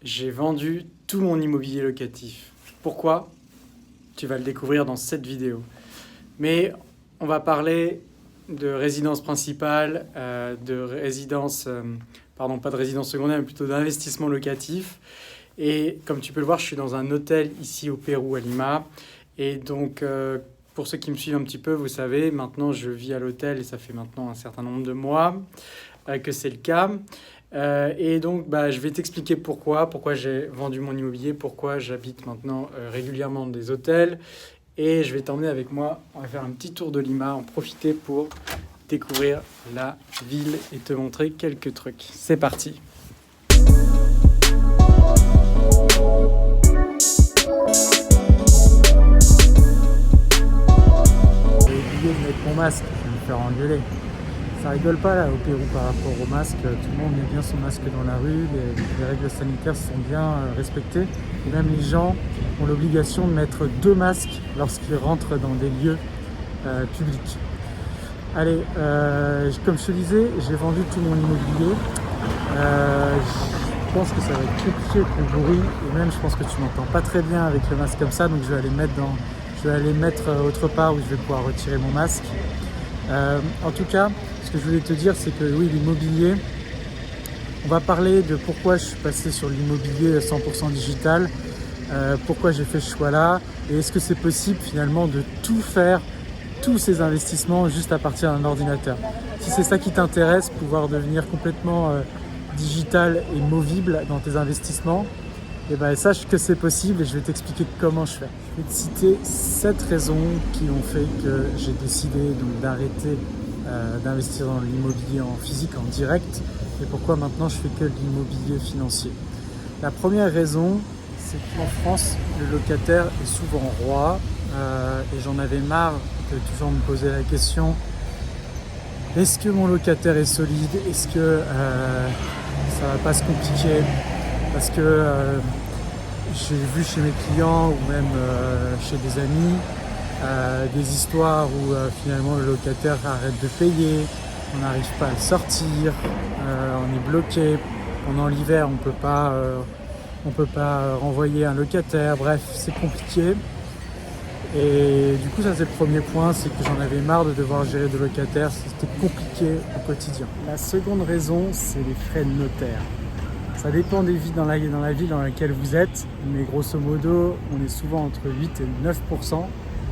j'ai vendu tout mon immobilier locatif. Pourquoi? Tu vas le découvrir dans cette vidéo. Mais on va parler de résidence principale, pas de résidence secondaire, mais plutôt d'investissement locatif. Et comme tu peux le voir, je suis dans un hôtel ici au Pérou, à Lima. Et donc, pour ceux qui me suivent un petit peu, vous savez, maintenant je vis à l'hôtel et ça fait maintenant un certain nombre de mois que c'est le cas. Et donc, je vais t'expliquer pourquoi j'ai vendu mon immobilier, pourquoi j'habite maintenant régulièrement dans des hôtels. Et je vais t'emmener avec moi, on va faire un petit tour de Lima, en profiter pour découvrir la ville et te montrer quelques trucs. C'est parti! J'ai oublié de mettre mon masque, je vais me faire engueuler. Ça rigole pas là au Pérou par rapport au masque, tout le monde met bien son masque dans la rue, les règles sanitaires sont bien respectées. Et même les gens ont l'obligation de mettre 2 masques lorsqu'ils rentrent dans des lieux publics. Allez, comme je te disais, j'ai vendu tout mon immobilier. Je pense que ça va être compliqué avec le bruit et même je pense que tu m'entends pas très bien avec le masque comme ça, donc je vais aller le mettre autre part où je vais pouvoir retirer mon masque. En tout cas, ce que je voulais te dire, c'est que oui, l'immobilier, on va parler de pourquoi je suis passé sur l'immobilier 100% digital, pourquoi j'ai fait ce choix-là, et est-ce que c'est possible finalement de tout faire, tous ces investissements juste à partir d'un ordinateur. Si c'est ça qui t'intéresse, pouvoir devenir complètement digital et movible dans tes investissements, et sache que c'est possible et je vais t'expliquer comment je fais. Je vais te citer 7 raisons qui ont fait que j'ai décidé donc d'arrêter d'investir dans l'immobilier en physique, en direct, et pourquoi maintenant je fais que de l'immobilier financier. La première raison, c'est qu'en France, le locataire est souvent roi et j'en avais marre de toujours me poser la question: est-ce que mon locataire est solide? Est-ce que ça va pas se compliquer? Parce que j'ai vu chez mes clients ou même chez des amis des histoires où finalement le locataire arrête de payer, on n'arrive pas à le sortir, on est bloqué. Pendant l'hiver, on peut pas renvoyer un locataire. Bref, c'est compliqué. Et du coup, ça c'est le premier point, c'est que j'en avais marre de devoir gérer des locataires, c'était compliqué au quotidien. La seconde raison, c'est les frais de notaire. Ça dépend des villes dans la ville dans laquelle vous êtes, mais grosso modo, on est souvent entre 8 et 9%.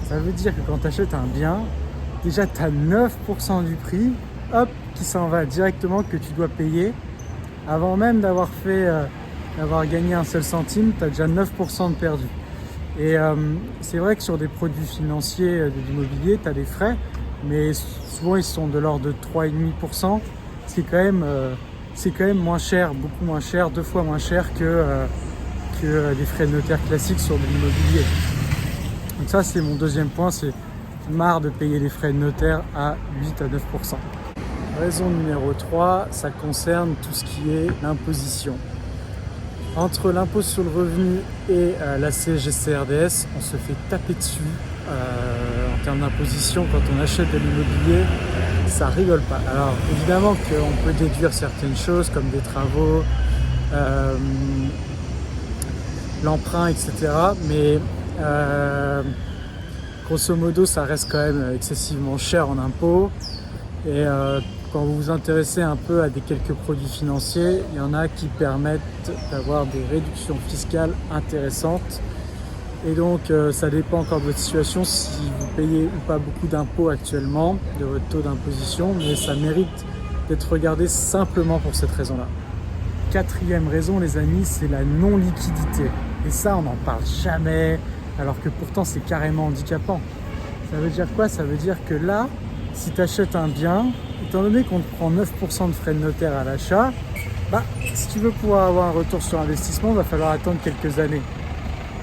Ça veut dire que quand tu achètes un bien, déjà tu as 9% du prix, qui s'en va directement, que tu dois payer. Avant même d'avoir gagné un seul centime, tu as déjà 9% de perdu. Et c'est vrai que sur des produits financiers de l'immobilier, tu as des frais, mais souvent ils sont de l'ordre de 3,5%, ce qui est c'est quand même moins cher, beaucoup moins cher, 2 fois moins cher que des frais de notaire classiques sur de l'immobilier. Donc ça, c'est mon deuxième point, c'est marre de payer les frais de notaire à 8 à 9%. Raison numéro 3, ça concerne tout ce qui est l'imposition. Entre l'impôt sur le revenu et la CSG-CRDS, on se fait taper dessus en termes d'imposition quand on achète de l'immobilier. Ça rigole pas. Alors évidemment qu'on peut déduire certaines choses comme des travaux, l'emprunt, etc. Mais grosso modo, ça reste quand même excessivement cher en impôts. Et quand vous vous intéressez un peu à quelques produits financiers, il y en a qui permettent d'avoir des réductions fiscales intéressantes. Et donc ça dépend encore de votre situation, si vous payez ou pas beaucoup d'impôts actuellement, de votre taux d'imposition, mais ça mérite d'être regardé simplement pour cette raison-là. Quatrième raison, les amis, c'est la non-liquidité. Et ça, on n'en parle jamais, alors que pourtant c'est carrément handicapant. Ça veut dire quoi? Ça veut dire que là, si tu achètes un bien, étant donné qu'on te prend 9% de frais de notaire à l'achat, si tu veux pouvoir avoir un retour sur investissement, il va falloir attendre quelques années.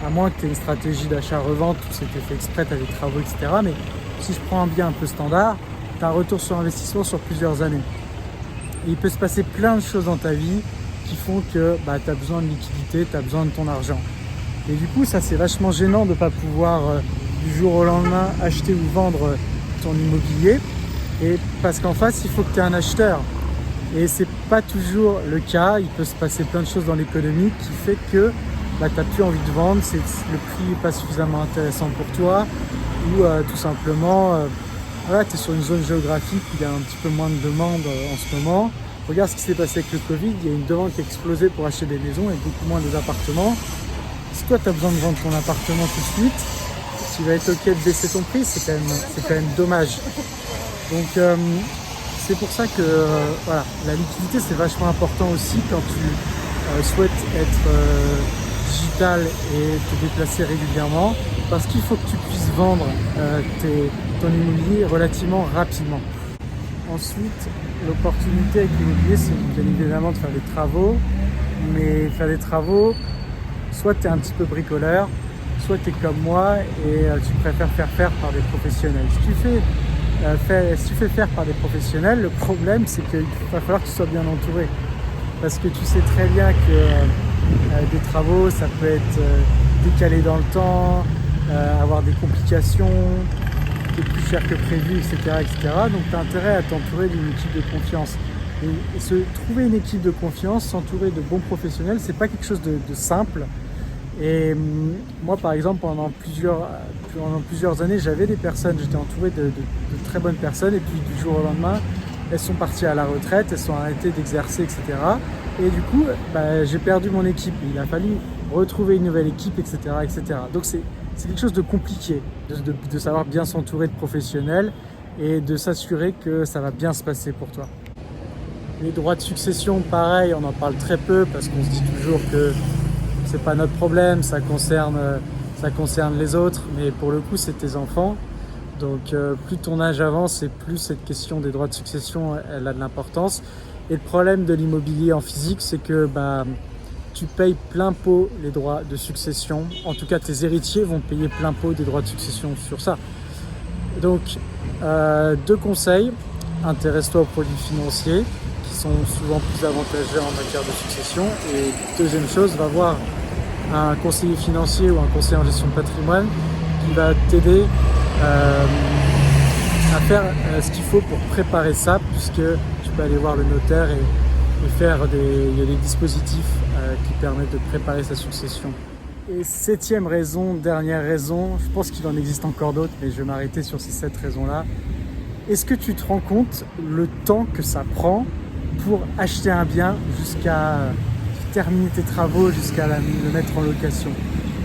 À moins que tu aies une stratégie d'achat-revente où c'était fait exprès, tu as des travaux, etc. Mais si je prends un bien un peu standard, tu as un retour sur investissement sur plusieurs années. Et il peut se passer plein de choses dans ta vie qui font que tu as besoin de liquidité, tu as besoin de ton argent. Et du coup, ça c'est vachement gênant de ne pas pouvoir du jour au lendemain acheter ou vendre ton immobilier. Et parce qu'en face, il faut que tu aies un acheteur. Et c'est pas toujours le cas. Il peut se passer plein de choses dans l'économie qui fait que tu n'as plus envie de vendre, le prix n'est pas suffisamment intéressant pour toi, ou tout simplement, voilà, tu es sur une zone géographique où il y a un petit peu moins de demande en ce moment. Regarde ce qui s'est passé avec le Covid, il y a une demande qui a explosé pour acheter des maisons et beaucoup moins des appartements. Si toi tu as besoin de vendre ton appartement tout de suite, tu vas être ok de baisser ton prix, c'est quand même dommage. Donc c'est pour ça que voilà, la liquidité c'est vachement important aussi quand tu souhaites être digital et te déplacer régulièrement, parce qu'il faut que tu puisses vendre ton immobilier relativement rapidement. Ensuite, l'opportunité avec l'immobilier, c'est bien évidemment de faire des travaux, mais faire des travaux, soit tu es un petit peu bricoleur, soit tu es comme moi et tu préfères faire par des professionnels. Si tu fais faire par des professionnels, le problème c'est qu'il va falloir que tu sois bien entouré, parce que tu sais très bien que des travaux, ça peut être décalé dans le temps, avoir des complications, coûter plus cher que prévu, etc. Donc tu as intérêt à t'entourer d'une équipe de confiance. Et trouver une équipe de confiance, s'entourer de bons professionnels, c'est pas quelque chose de simple. Et moi par exemple pendant plusieurs années j'avais des personnes, j'étais entouré de très bonnes personnes, et puis du jour au lendemain elles sont parties à la retraite, elles sont arrêtées d'exercer, etc. Et du coup j'ai perdu mon équipe, il a fallu retrouver une nouvelle équipe, etc. Donc c'est quelque chose de compliqué de savoir bien s'entourer de professionnels et de s'assurer que ça va bien se passer pour toi. Les droits de succession, pareil, on en parle très peu parce qu'on se dit toujours que c'est pas notre problème, ça concerne les autres, mais pour le coup c'est tes enfants. Donc plus ton âge avance et plus cette question des droits de succession elle a de l'importance. Et le problème de l'immobilier en physique, c'est que tu payes plein pot les droits de succession. En tout cas tes héritiers vont payer plein pot des droits de succession sur ça. Donc deux conseils: intéresse-toi aux produits financiers qui sont souvent plus avantageux en matière de succession, et deuxième chose, va voir un conseiller financier ou un conseiller en gestion de patrimoine qui va t'aider à faire ce qu'il faut pour préparer ça, puisque tu peux aller voir le notaire et faire il y a des dispositifs qui permettent de préparer sa succession. Et septième raison, dernière raison, je pense qu'il en existe encore d'autres, mais je vais m'arrêter sur ces 7 raisons-là. Est-ce que tu te rends compte le temps que ça prend pour acheter un bien jusqu'à terminer tes travaux, jusqu'à le mettre en location?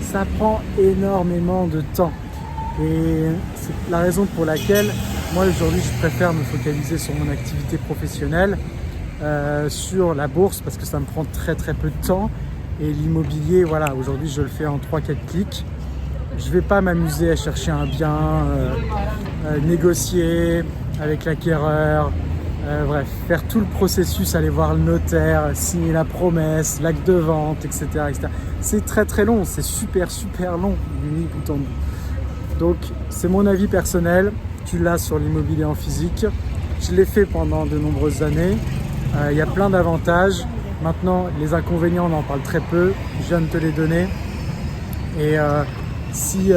Ça prend énormément de temps. Et c'est la raison pour laquelle moi aujourd'hui je préfère me focaliser sur mon activité professionnelle, sur la bourse, parce que ça me prend très peu de temps. Et l'immobilier, voilà, aujourd'hui je le fais en 3-4 clics. Je ne vais pas m'amuser à chercher un bien, négocier avec l'acquéreur, bref, faire tout le processus, aller voir le notaire, signer la promesse, l'acte de vente, etc. C'est très long, c'est super long, mis bout en bout. Donc c'est mon avis personnel, tu l'as sur l'immobilier en physique. Je l'ai fait pendant de nombreuses années, il y a plein d'avantages. Maintenant, les inconvénients, on en parle très peu, je viens de te les donner. Et si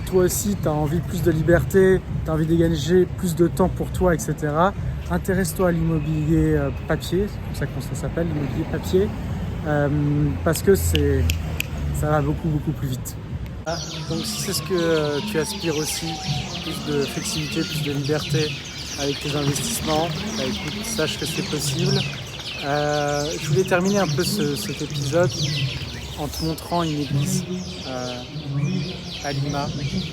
toi aussi tu as envie de plus de liberté, tu as envie de dégager plus de temps pour toi, etc., intéresse-toi à l'immobilier papier, c'est comme ça que ça s'appelle, l'immobilier papier, parce que ça va beaucoup plus vite. Donc si c'est ce que tu aspires aussi, plus de flexibilité, plus de liberté avec tes investissements, écoute, sache que c'est possible. Je voulais terminer un peu cet épisode en te montrant une église à Lima,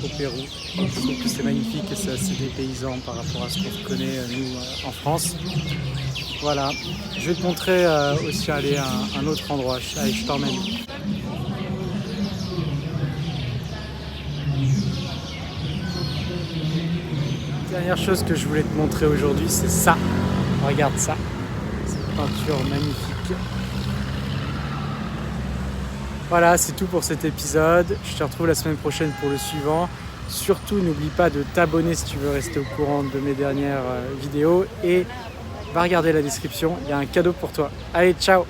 au Pérou. Je trouve que c'est magnifique et c'est assez dépaysant par rapport à ce qu'on connaît nous en France. Voilà, je vais te montrer aussi aller à un autre endroit. Allez, je t'emmène. Dernière chose que je voulais te montrer aujourd'hui, c'est ça. Regarde ça. Cette peinture magnifique. Voilà, c'est tout pour cet épisode. Je te retrouve la semaine prochaine pour le suivant. Surtout, n'oublie pas de t'abonner si tu veux rester au courant de mes dernières vidéos. Et va regarder la description, il y a un cadeau pour toi. Allez, ciao!